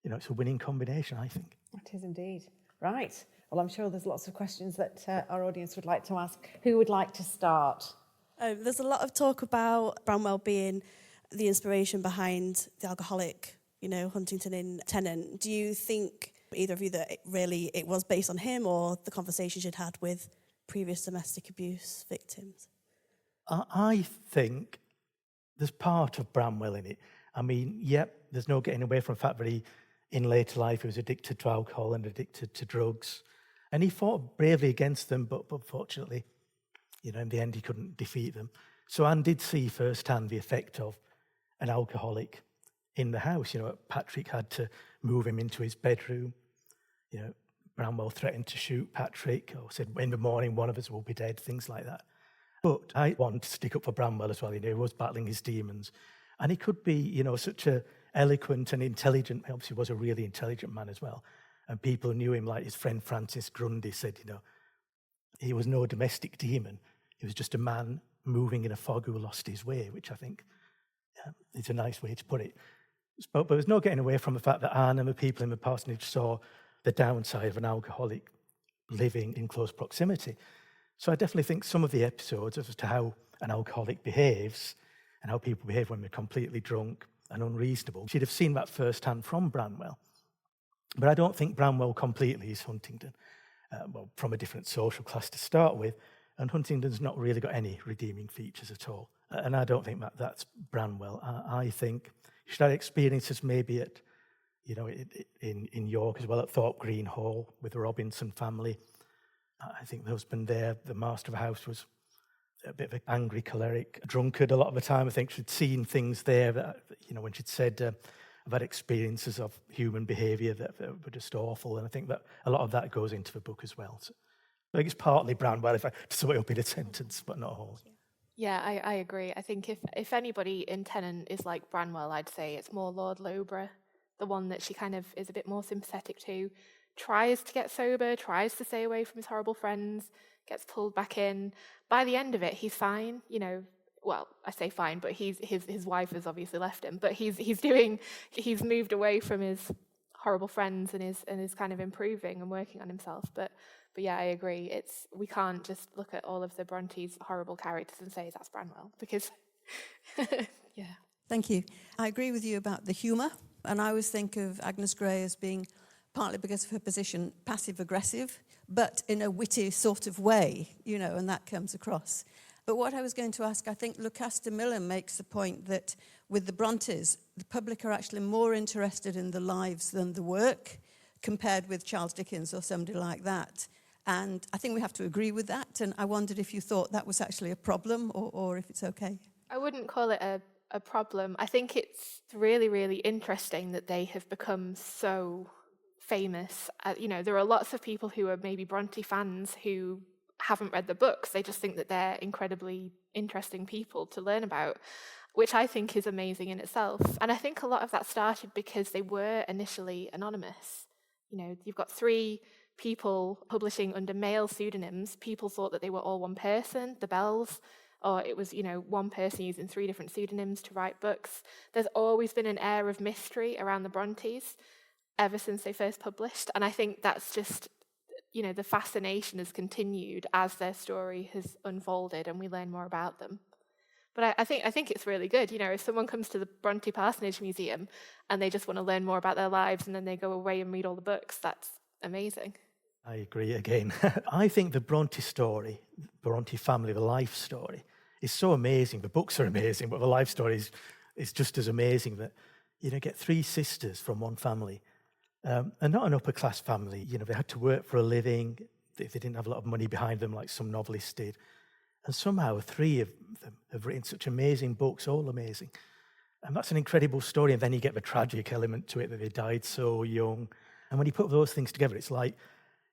it's a winning combination, I think. It is indeed. Right. Well, I'm sure there's lots of questions that our audience would like to ask. Who would like to start? There's a lot of talk about Branwell being the inspiration behind the alcoholic, Huntington in Tennant. Do you think, either of you, that it was based on him or the conversations you'd had with previous domestic abuse victims? I think there's part of Branwell in it. I mean, there's no getting away from the fact that in later life he was addicted to alcohol and addicted to drugs. And he fought bravely against them, but unfortunately, in the end he couldn't defeat them. So Anne did see firsthand the effect of an alcoholic in the house. Patrick had to move him into his bedroom. Branwell threatened to shoot Patrick, or said, in the morning one of us will be dead, things like that. But I want to stick up for Branwell as well. He was battling his demons. And he could be, such a eloquent and intelligent, obviously was a really intelligent man as well. And people who knew him, like his friend Francis Grundy said, he was no domestic demon. He was just a man moving in a fog who lost his way, which I think is a nice way to put it. But there's no getting away from the fact that Anne and the people in the parsonage saw the downside of an alcoholic living in close proximity. So I definitely think some of the episodes as to how an alcoholic behaves and how people behave when they're completely drunk and unreasonable, she'd have seen that firsthand from Branwell. But I don't think Branwell completely is Huntington. From a different social class to start with, and Huntington's not really got any redeeming features at all. And I don't think that's Branwell. I think you should have experiences maybe at, in York as well, at Thorpe Green Hall with the Robinson family. I think the husband there, the master of the house, was a bit of an angry, choleric drunkard a lot of the time. I think she'd seen things there that, when she'd said about experiences of human behaviour that were just awful. And I think that a lot of that goes into the book as well. So I think it's partly Branwell, if I sum it up in a sentence, but not all. Yeah, I agree. I think if anybody in Tennant is like Branwell, I'd say it's more Lord Loughborough, the one that she kind of is a bit more sympathetic to, tries to get sober, tries to stay away from his horrible friends, gets pulled back in. By the end of it, he's fine, Well, I say fine, but his wife has obviously left him. But he's moved away from his horrible friends and is kind of improving and working on himself. But yeah, I agree. We can't just look at all of the Brontes' horrible characters and say that's Branwell, because yeah. Thank you. I agree with you about the humour, and I always think of Agnes Grey as being, partly because of her position, passive-aggressive, but in a witty sort of way, and that comes across. But what I was going to ask, I think Lucasta Miller makes the point that with the Brontes, the public are actually more interested in the lives than the work, compared with Charles Dickens or somebody like that. And I think we have to agree with that. And I wondered if you thought that was actually a problem or if it's okay. I wouldn't call it a problem. I think it's really, really interesting that they have become so famous. There are lots of people who are maybe Bronte fans who haven't read the books. They just think that they're incredibly interesting people to learn about, which I think is amazing in itself. And I think a lot of that started because they were initially anonymous. You've got 3 people publishing under male pseudonyms. People thought that they were all one person, the Bells, or it was, one person using 3 different pseudonyms to write books. There's always been an air of mystery around the Brontes ever since they first published. And I think that's just, the fascination has continued as their story has unfolded and we learn more about them. But I think it's really good. If someone comes to the Bronte Parsonage Museum and they just want to learn more about their lives and then they go away and read all the books, that's amazing. I agree again. I think the Bronte story, the Bronte family, the life story, is so amazing. The books are amazing, but the life story is just as amazing that, get 3 sisters from one family, and not an upper-class family. They had to work for a living. They didn't have a lot of money behind them like some novelists did. And somehow 3 of them have written such amazing books, all amazing. And that's an incredible story. And then you get the tragic element to it, that they died so young. And when you put those things together, it's like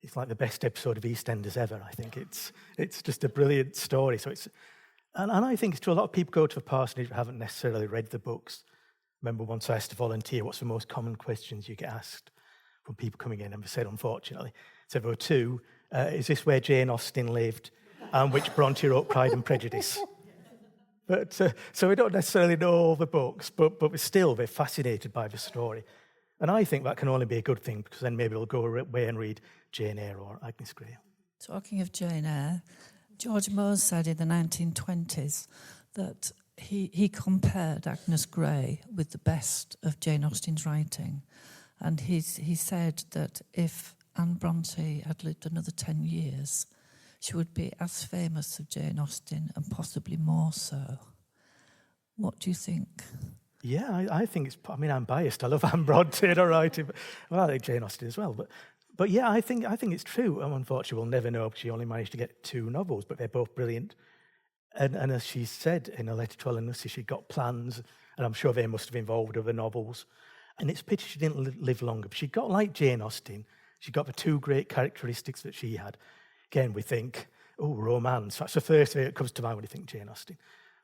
the best episode of EastEnders ever. I think it's just a brilliant story. So and I think it's true. A lot of people go to the parsonage but haven't necessarily read the books. Remember once I asked a volunteer, what's the most common questions you get asked from people coming in? And they said, unfortunately, there were 2. Is this where Jane Austen lived? and which Brontë wrote Pride and Prejudice. But so we don't necessarily know all the books, but we're fascinated by the story. And I think that can only be a good thing, because then maybe we'll go away and read Jane Eyre or Agnes Grey. Talking of Jane Eyre, George Moore said in the 1920s that he compared Agnes Grey with the best of Jane Austen's writing. And he said that if Anne Brontë had lived another 10 years, she would be as famous as Jane Austen, and possibly more so. What do you think? Yeah, I think I'm biased. I love Anne Brontë and her writing. Well, I like Jane Austen as well. But yeah, I think it's true. Unfortunately, we'll never know, because she only managed to get 2 novels, but they're both brilliant. And as she said in a letter to Ellen Nussey, she got plans, and I'm sure they must have involved other novels. And it's a pity she didn't live longer. But she got like Jane Austen. She got the 2 great characteristics that she had. Again, we think, romance. That's the first thing that comes to mind when you think Jane Austen.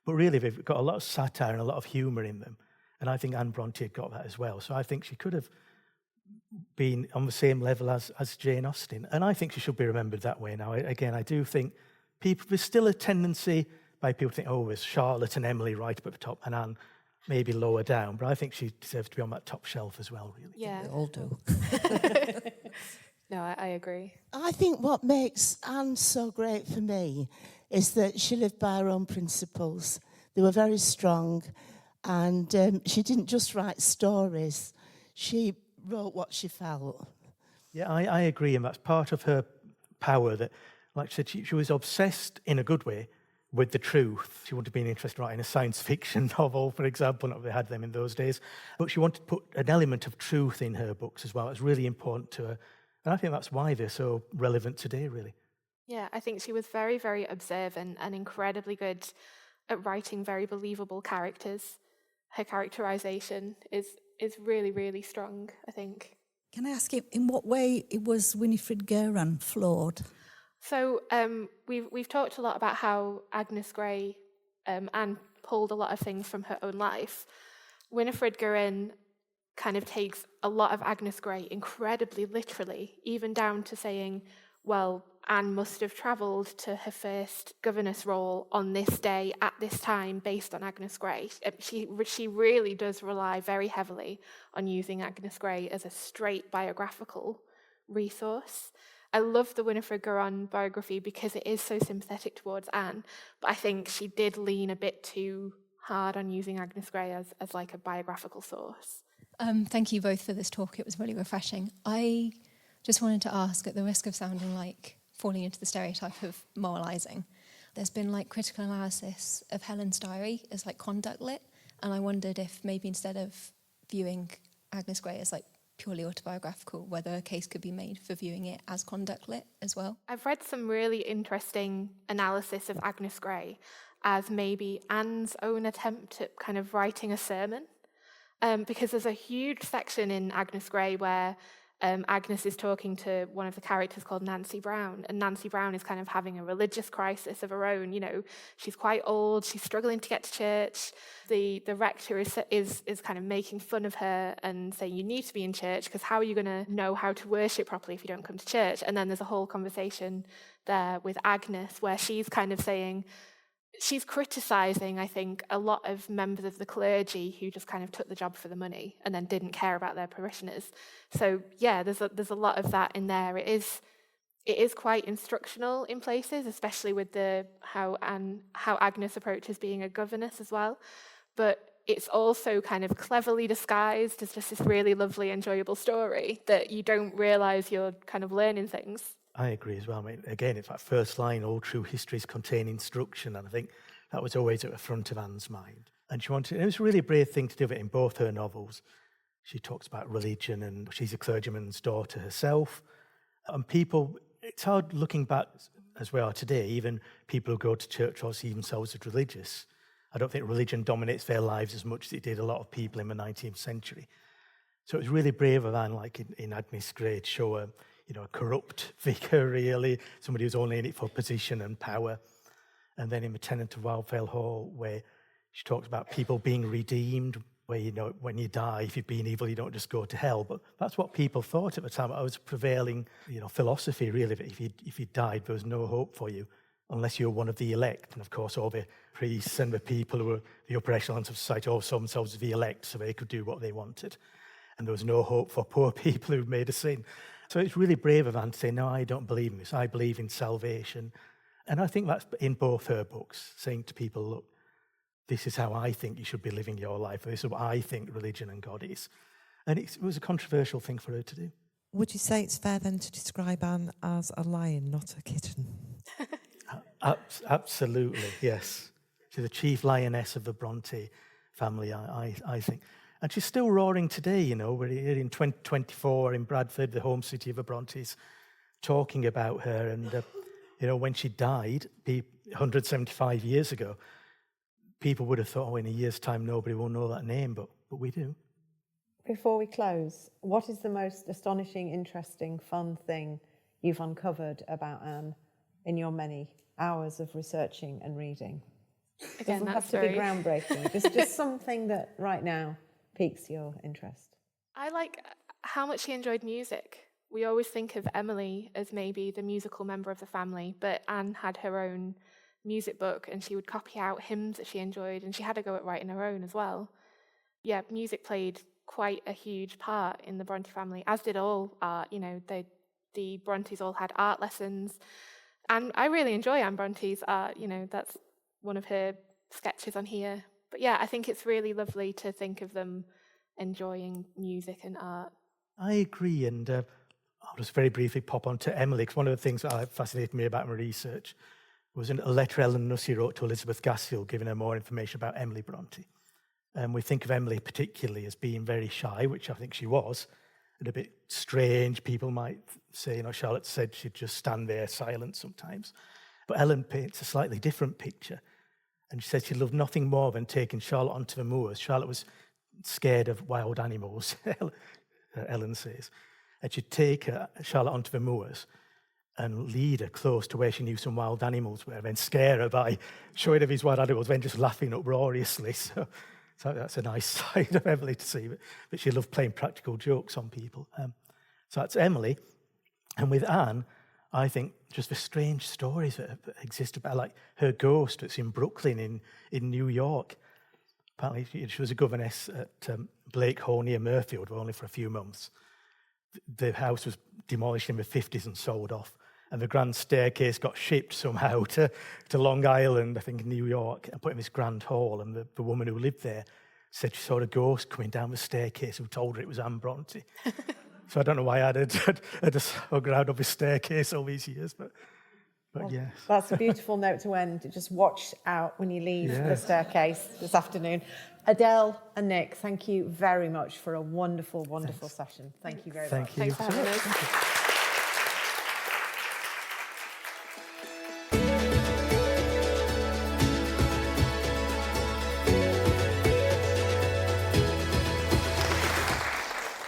But really, they've got a lot of satire and a lot of humour in them. And I think Anne Brontë had got that as well. So I think she could have been on the same level as Jane Austen. And I think she should be remembered that way now. I do think there's still a tendency by people to think, there's Charlotte and Emily right up at the top, and Anne maybe lower down. But I think she deserves to be on that top shelf as well, really. Yeah. They all do. No, I agree. I think what makes Anne so great for me is that she lived by her own principles. They were very strong, and she didn't just write stories. She wrote what she felt. Yeah, I agree, and that's part of her power. That, like I said, she was obsessed in a good way with the truth. She wanted to be interested in writing a science fiction novel, for example. Not that they had them in those days, but she wanted to put an element of truth in her books as well. It's really important to her, and I think that's why they're so relevant today, really. Yeah, I think she was very, very observant and incredibly good at writing very believable characters. Her characterization is really, really strong, I think. Can I ask you, in what way was Winifred Guerin flawed? So we've talked a lot about how Agnes Grey Anne pulled a lot of things from her own life. Winifred Guerin kind of takes a lot of Agnes Grey incredibly literally, even down to saying, well, Anne must have travelled to her first governess role on this day at this time based on Agnes Grey. She really does rely very heavily on using Agnes Grey as a straight biographical resource. I love the Winifred Guerin biography because it is so sympathetic towards Anne, but I think she did lean a bit too hard on using Agnes Grey as like a biographical source. Thank you both for this talk. It was really refreshing. I just wanted to ask, at the risk of sounding like falling into the stereotype of moralising, there's been like critical analysis of Helen's diary as like conduct lit, and I wondered if maybe instead of viewing Agnes Grey as like purely autobiographical, whether a case could be made for viewing it as conduct lit as well. I've read some really interesting analysis of Agnes Grey as maybe Anne's own attempt at kind of writing a sermon, because there's a huge section in Agnes Grey where Agnes is talking to one of the characters called Nancy Brown, and Nancy Brown is kind of having a religious crisis of her own. You know, she's quite old, she's struggling to get to church. The rector is kind of making fun of her and saying, you need to be in church, because how are you going to know how to worship properly if you don't come to church? And then there's a whole conversation there with Agnes where she's kind of saying, she's criticising, I think, a lot of members of the clergy who just kind of took the job for the money and then didn't care about their parishioners. So yeah, there's a lot of that in there. It is quite instructional in places, especially with how Agnes approaches being a governess as well. But it's also kind of cleverly disguised as just this really lovely, enjoyable story that you don't realise you're kind of learning things. I agree as well. I mean, again, it's that first line, all true histories contain instruction, and I think that was always at the front of Anne's mind. And it was a really brave thing to do it in both her novels. She talks about religion, and she's a clergyman's daughter herself. And it's hard looking back as we are today, even people who go to church or see themselves as religious. I don't think religion dominates their lives as much as it did a lot of people in the 19th century. So it was really brave of Anne, like in Agnes Grey, to show a corrupt vicar, really, somebody who's only in it for position and power. And then in The Tenant of Wildfell Hall, where she talks about people being redeemed, where, when you die, if you've been evil, you don't just go to hell. But that's what people thought at the time. It was prevailing, philosophy, really, that if you died, there was no hope for you. unless you're one of the elect. And of course, all the priests and the people who were the upper echelons of society all saw themselves as the elect, so they could do what they wanted. And there was no hope for poor people who made a sin. So it's really brave of Anne to say, no, I don't believe in this. I believe in salvation. And I think that's in both her books, saying to people, look, this is how I think you should be living your life. This is what I think religion and God is. And it was a controversial thing for her to do. Would you say it's fair then to describe Anne as a lion, not a kitten? Absolutely, yes. She's the chief lioness of the Brontë family, I think. And she's still roaring today, you know. We're here in 2024 in Bradford, the home city of the Brontes, talking about her. And, you know, when she died 175 years ago, people would have thought, oh, in a year's time, nobody will know that name, but we do. Before we close, what is the most astonishing, interesting, fun thing you've uncovered about Anne in your many hours of researching and reading? It doesn't have to be groundbreaking. Just something that right now piques your interest. I like how much she enjoyed music. We always think of Emily as maybe the musical member of the family, but Anne had her own music book and she would copy out hymns that she enjoyed, and she had a go at writing her own as well. Yeah, music played quite a huge part in the Brontë family, as did all art. You know, the Brontes all had art lessons. And I really enjoy Anne Bronte's art. You know, that's one of her sketches on here. But yeah, I think it's really lovely to think of them enjoying music and art. I agree, and I'll just very briefly pop on to Emily, because one of the things that fascinated me about my research was a letter Ellen Nussey wrote to Elizabeth Gaskell, giving her more information about Emily Brontë. And we think of Emily particularly as being very shy, which I think she was, and a bit strange. People might say, you know, Charlotte said she'd just stand there silent sometimes. But Ellen paints a slightly different picture. And she said she loved nothing more than taking Charlotte onto the moors. Charlotte was scared of wild animals, Ellen says. And she'd take Charlotte onto the moors and lead her close to where she knew some wild animals were, then scare her by showing her these wild animals, then just laughing uproariously. So that's a nice side of Emily to see. But she loved playing practical jokes on people. So that's Emily. And with Anne, I think just the strange stories that exist about, like her ghost that's in Brooklyn in New York. Apparently she was a governess at Blake Hall near Murfield, but only for a few months. The house was demolished in the 50s and sold off. And the grand staircase got shipped somehow to Long Island, I think in New York, and put in this grand hall. And the woman who lived there said she saw a ghost coming down the staircase who told her it was Anne Brontë. So I don't know why I'd hung around up the staircase all these years, but yes. That's a beautiful note to end. Just watch out when you leave the staircase this afternoon. Adele and Nick, thank you very much for a wonderful, wonderful session. Thank you very much. Thank you. Thanks for having us.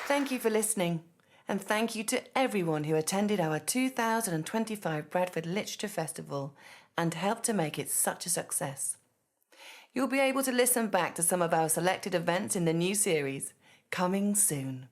Thank you for listening, and thank you to everyone who attended our 2025 Bradford Literature Festival and helped to make it such a success. You'll be able to listen back to some of our selected events in the new series, coming soon.